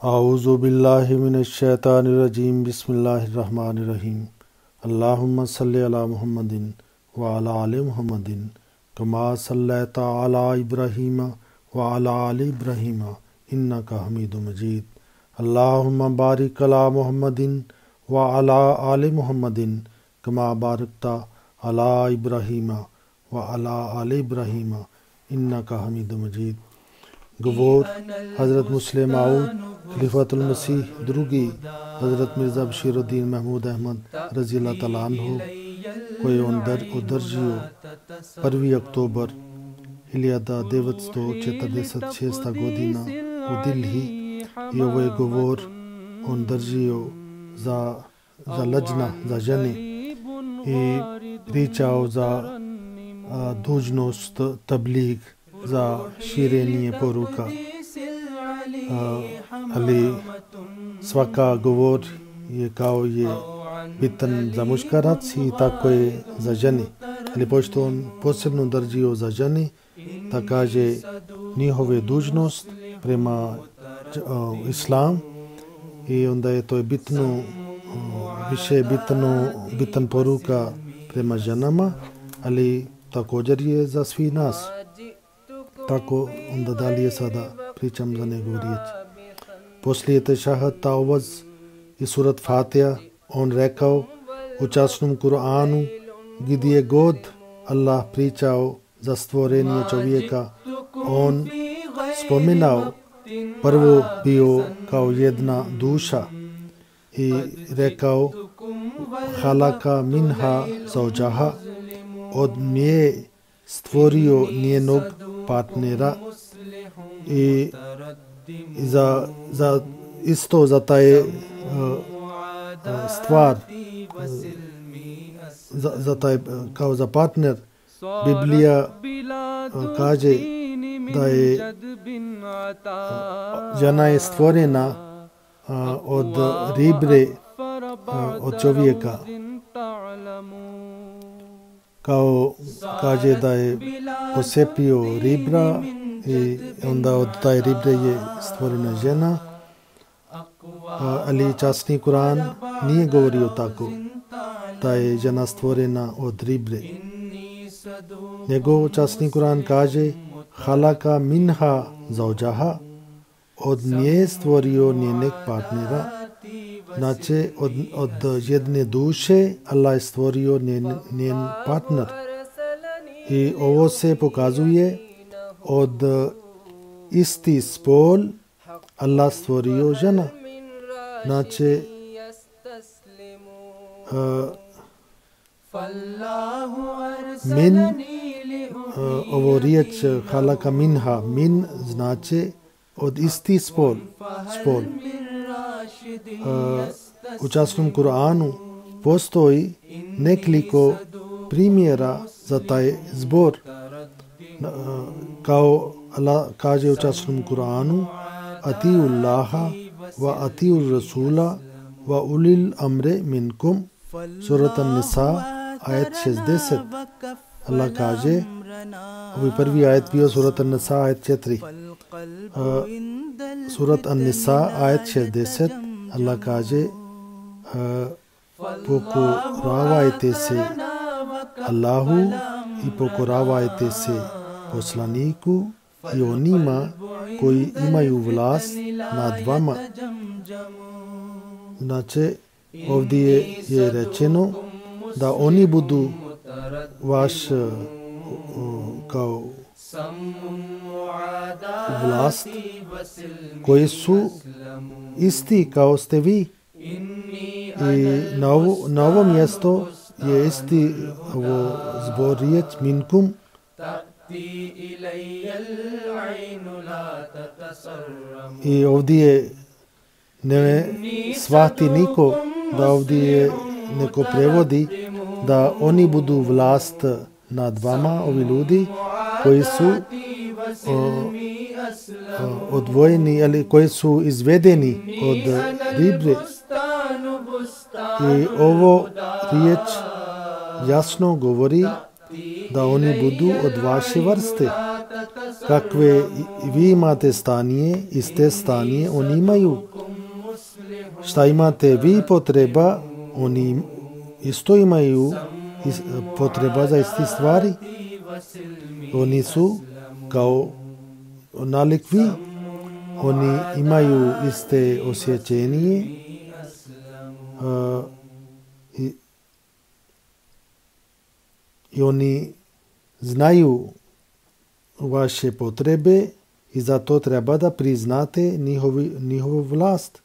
اعوذ باللہ من الشیطان الرجیم بسم اللہ الرحمن الرحیم اللہم صلی علی محمد وعلی آل محمد کما صلیت علی ابراہیم وعلی آل ابراہیم انک حمید مجید اللہم بارک علی محمد وعلی آل محمد کما بارکت علی ابراہیم وعلی آل ابراہیم انک حمید مجید۔ گوور حضرت مسلم معود خلیفۃ المسیح دروگی حضرت مرزا بشیر الدین محمود احمد رضی اللہ تعالیٰ عنہ کوئی اندرجیو 1 اکتوبر 1946 godina u Dilhi i ovo je govor održio za Lajna za žene i pričao za dužnost tabligh, za širenje poruka. Ali svaka govor je kao je bitan za muškarac i tako je za žene. Ali pošto on posebno držio za žene, da kaže njihove dužnost prema islam i onda je to je bitno, više je bitan poruka prema ženama, ali također je za svi nas. Tako onda dalje sada pričam za njegovu riječ. Poslije tešahad tauvaz i surat Fatiha on rekao u časnom Kur'anu gdje god Allah pričao za stvorenje čovjeka, on spominao prvo bio kao jedna duša i rekao halaka minha zauđaha, od nje stvorio njenog partnera i za isto za taj stvar za taj kao za partner Biblija kaže da je žena je stvorena od ribre od čovjeka, kao kaže da je posepio ribra i onda od taj ribre je stvorena žena, ali časni Kur'an nije govorio tako da je žena stvorena od ribre. Njegov časni Kur'an kaže halaka minha zauđaha, od nje stvorio njenog partnera. Znači od jedne duše Allah je stvorio njen partner. I ovo se pokazuje od isti spol Allah stvorio žena. Znači min ovo riječ halaka minha, min znači od isti spol. U časnom Kur'anu postoji nekoliko primjera za taj zbor. Kao Allah kaže u časnom Kur'anu atiu Allaha wa atiu Rasula wa ulil amre minkum, surat An-Nisa ayat 60. Allah kaže, ovaj prvi ajet bio surat An-Nisa ayat 4. Surat An-Nisa ayat 60. Allah kaže pokoravajte se Allahu i pokoravajte se poslaniku i onima koji imaju vlast nad vama. Znači ovdje je rečeno da oni budu vaš kao vlast koji su isti kao ste vi. I na ovo mjesto je isti ovo zbor riječ minkum. I ovdje ne shvati niko da ovdje neko prevodi da oni budu vlast nad vama, ovi ljudi koji su odvojeni, ali koji su izvedeni od ribre. I ovo riječ jasno govori da oni budu od vaše vrste. kakve vi imate stanje, iste stanje oni imaju. Šta imate vi potreba, oni isto imaju potreba za isti stvari. Oni su kao nalik vi. Oni imaju iste osjećenje i oni znaju vaše potrebe i zato treba da priznate njihovu vlast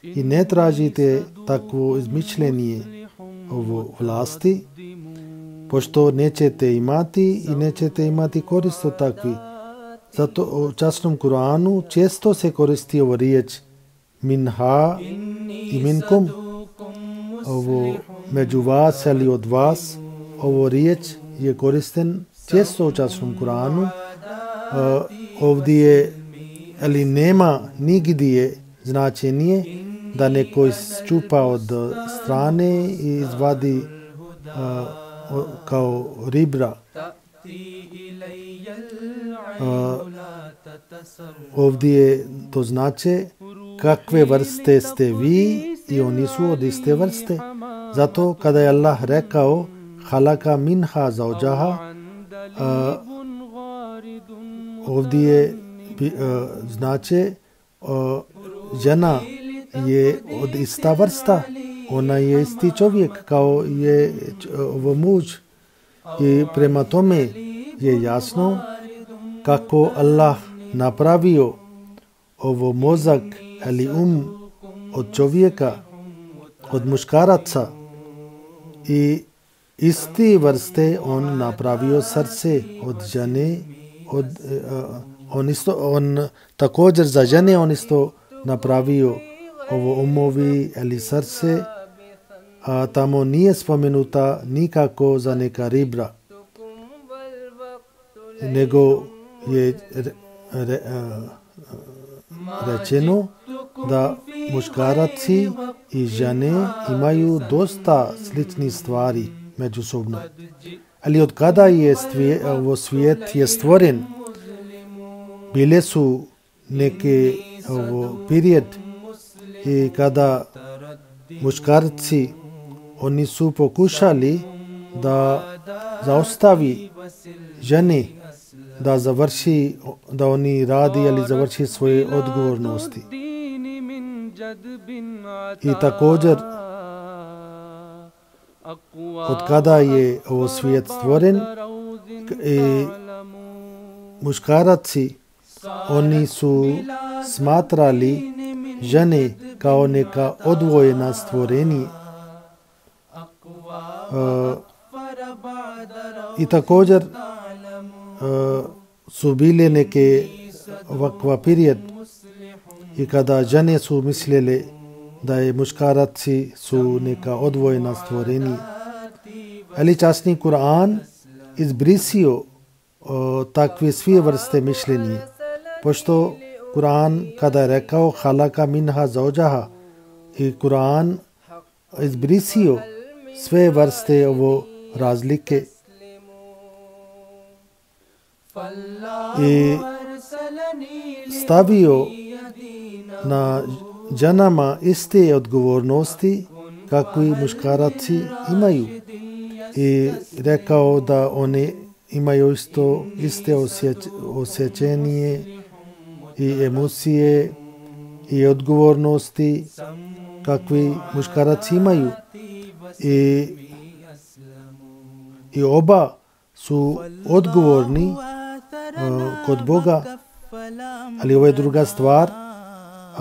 i ne tražite takvo izmišljenje ovo vlasti, pošto nećete imati korist od takvi. Zato u časnom Kuranu često se koristi ovo riječ minha i minkum, ovo među vas ili od vas. Ovo riječ je koristen često u časnom Kuranu. Ovdje ali nema nigdje značenje da neko isčupa od strane i izvadi kao ribra. Ovdje to znači kakve vrste ste vi i oni su od iste vrste. Zato kada je Allah rekao halaka minha zauđaha, ovdje znači žena je od ista vrsta, ona je isti čovjek kao je muž i prema tome je jasno kako Allah napravio ovo mozak ili od čovjeka, od muškaraca i isti vrste on napravio srce od žene, on također za žene on isto napravio ovo umovi ili srce, a tamo nije spomenuta nikako za neka ribra, nego je rečeno da muškaraci i žene imaju dosta sličnih stvari međusobno. Ali od kada je ovo svijet je stvoren, bile su neke period i kada muškarci oni su pokušali da zaostavi žene da oni radi ili završi svoje odgovornosti. I također od kada je ovo svijet stvoren, muškaraci oni su smatrali žene kao neka odvojena stvorenje. I također su bile neke ovakva period i kada žene su mislile da je muškaraci su neka odvojena stvorenja. Ali časni Kur'an izbrisio takve sve vrste mišljenja, pošto Kur'an kada je rekao halaka minha zauđaha i Kur'an izbrisio sve vrste ovo razlike i stavio na ženama iste odgovornosti kakvi muškaraci imaju i rekao da oni imaju iste osjećenje i emocije i odgovornosti kakvi muškaraci imaju i oba su odgovorni kod Boga, ali ovo je druga stvar.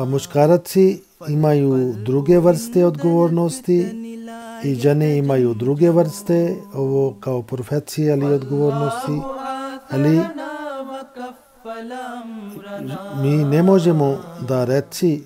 Muškaraci imaju druge vrste odgovornosti i žene imaju druge vrste, ovo kao profecije ali odgovornosti, ali mi ne možemo da reći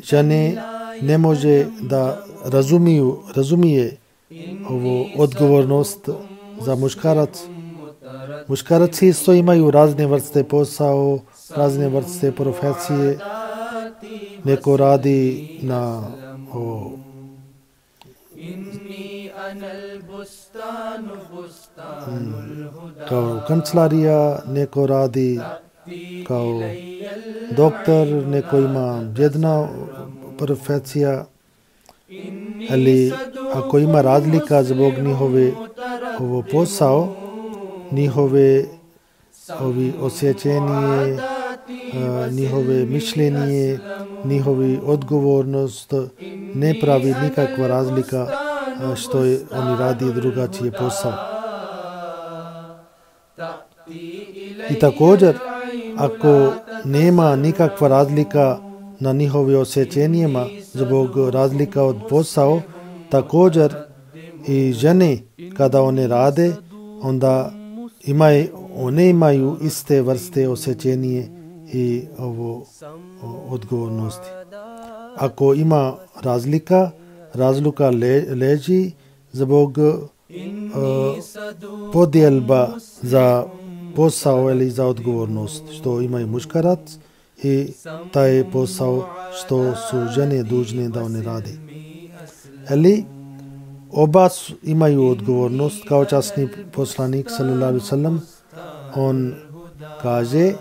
žene ne može da razumije ovo odgovornost za muškarac. Muškaraci isto imaju razne vrste posao, razne vrste profesije. Neko radi na kao kancelaria neko radi, kao doktor neko ima jedna profesija, ali ako ima razlika zbog njihove ovo posao, njihove ovi osjećanje, njihove mišljenje, njihovi odgovornost, ne pravi nikakva razlika što je oni radi drugačije posao. I također, ako nema nikakva razlika na njihovi osjećanjima zbog razlika od posao, također i žene kada one rade, onda one imaju iste vrste osjećenje i odgovornosti. Ako ima razlika leži zbog podjelba za posao ili za odgovornost što imaju muškarac i taj posao što su žene dužne da one radi. Ali oba imaju odgovornost, kao časni poslanik sallallahu alejhi ve sellem, on kaže: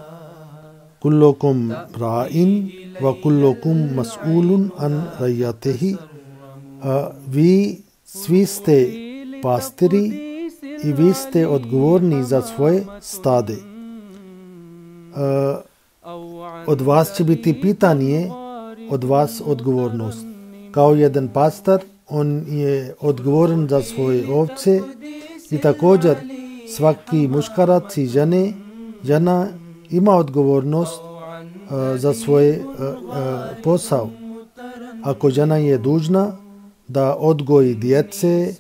kullukum ra'in wa kullukum mas'ulun an ra'iyatihi. Vi svi ste pastiri i vi ste odgovorni za svoje stade. Od vas će biti pitanje, od vas odgovornost. Kao jedan pastor, on je odgovoran za svoje ovce i također svaki muškarac i žena ima odgovornost za svoje posao. Ako žena je dužna da odgoji djece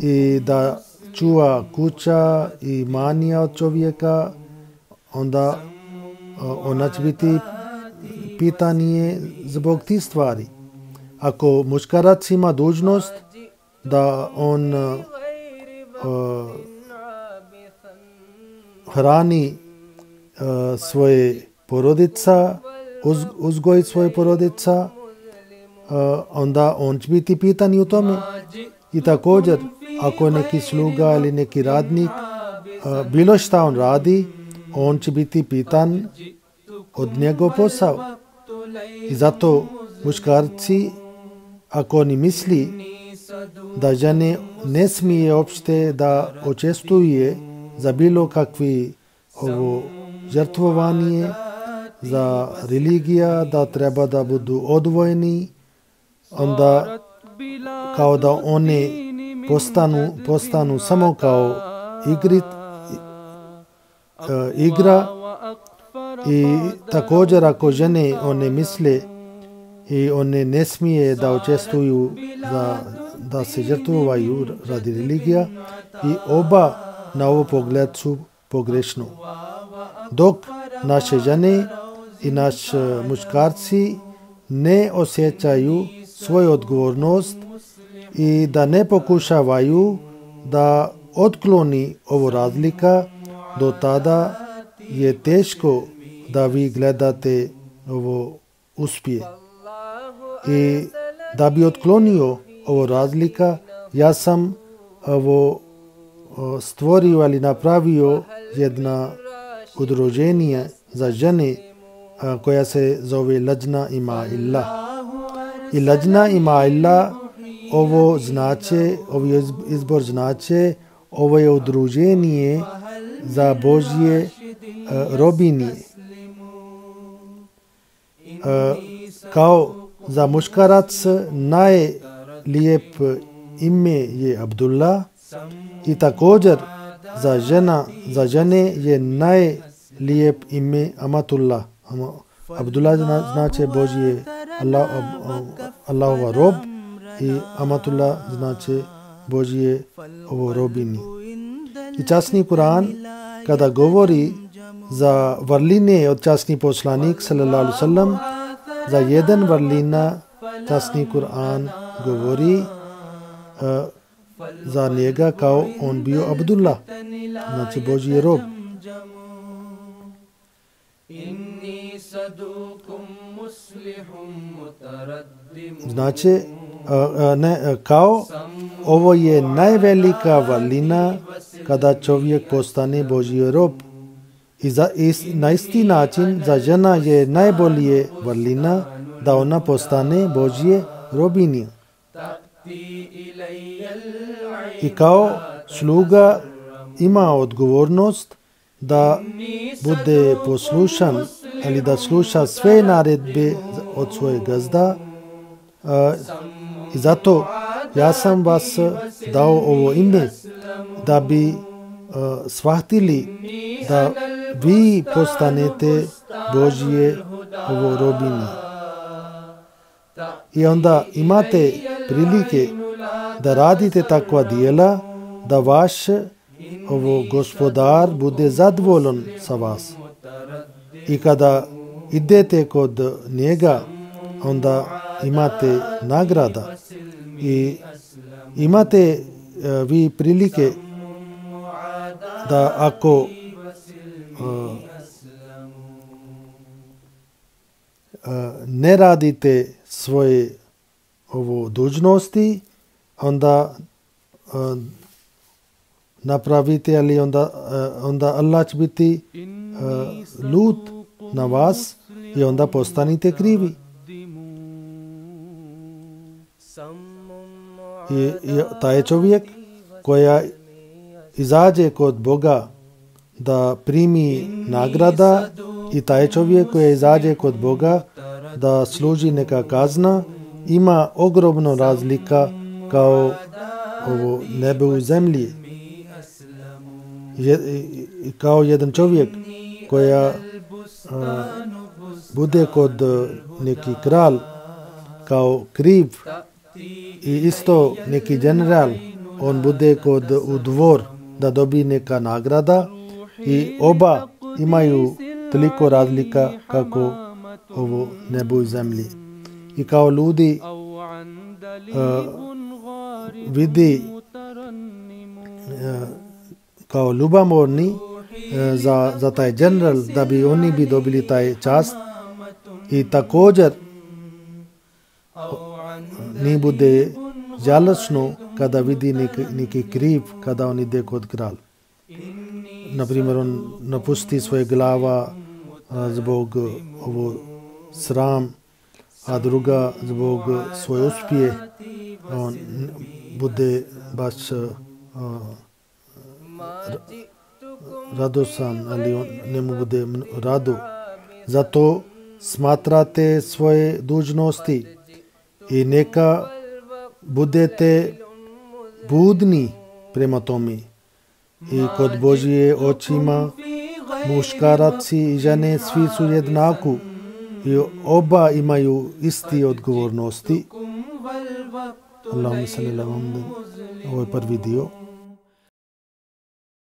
i da čuva kuća i manija od čovjeka, onda ona će biti pitanje zbog tih stvari. Ako muškarac ima dužnost da on hrani svoje porodica, uzgoji svoje porodica, onda on će biti pitan u tome. I također, ako neki sluga ili neki radnik, bilo šta on radi, on će biti pitan od njegov posao. I zato muškarci, ako oni misli da žene ne smije uopšte da učestvuje za bilo kakvi žrtvovanje za religija, da treba da budu odvojeni, onda kao da one postanu samo kao igra. I također ako žene one misle i one ne smije da učestvuju da se žrtvovaju radi religija, i oba na ovo pogled su pogrešno. Dok naše žene i naši muškarci ne osjećaju svoju odgovornost i da ne pokušavaju da otkloni ovo razlika, do tada je teško da vi gledate ovo uspije. I da bi otklonio ovo razlika, ja sam stvorio ali napravio jedna udruženje za žene koja se zove Lajna Ima-illah. I Lajna Ima-illah ovo izbor znači, ovo je udruženje za Božje robinje. Kao za muškarac najlijep ime je Abdullah i također za žene je najlijep ime Amatullah. Abdullah znači Božje Allahova rob i Amatullah znači Božje robinje. I časni Kur'an kada govori za vrline od časni poslanik sallallahu alejhi ve sellem, za jedan vrlina časni Kur'an govori za njega kao on bio Abdullah, znači Božji rob. Znači, kao ovo je najvelika vrlina kada čovjek postane Božji rob. I na isti način za žena je najbolje vrlina da ona postane Božje robinja. I kao sluga ima odgovornost da bude poslušan, ali da sluša sve naredbe od svojeg gazda. I zato ja sam vas dao ovo ime da bi shvatili da vi postanete Božje robinje. I onda imate prilike da radite takva djela, da vaš gospodar bude zadovoljan sa vas. I kada idete kod njega, onda imate nagrada. I imate vi prilike da ako ne radite svoje dužnosti, onda napravite, ali onda Allah će biti ljut na vas i onda postanite krivi. I taj čovjek koja izađe kod Boga da primi nagrada i taj čovjek koji izađe kod Boga da služi neka kazna, ima ogromno razlika kao ovo nebo u zemlji. Kao jedan čovjek koja bude kod neki kralj kao kriv i isto neki general, on bude u dvor da dobije neka nagrada i oba imaju toliko razlika kako ovo nebo i zemlji. I kao ljudi vidi kao ljubomorni za taj general da bi oni bi dobili taj čast i također ne bude žalosno kada vidi neki kriv kada on ide kod kralj. Naprimjer, on napusti svoje glava zbog ovo sram, a druga zbog svoje uspjehe. On bude baš radosan, ali on ne mu bude rado. Zato smatrate svoje dužnosti i neka budete budni prema tome. I kod Božje očima muškaraci i žene svi su jednaki i oba imaju isti odgovornosti. Allahumma salli ala Muhammad. Ovo je prvi dio.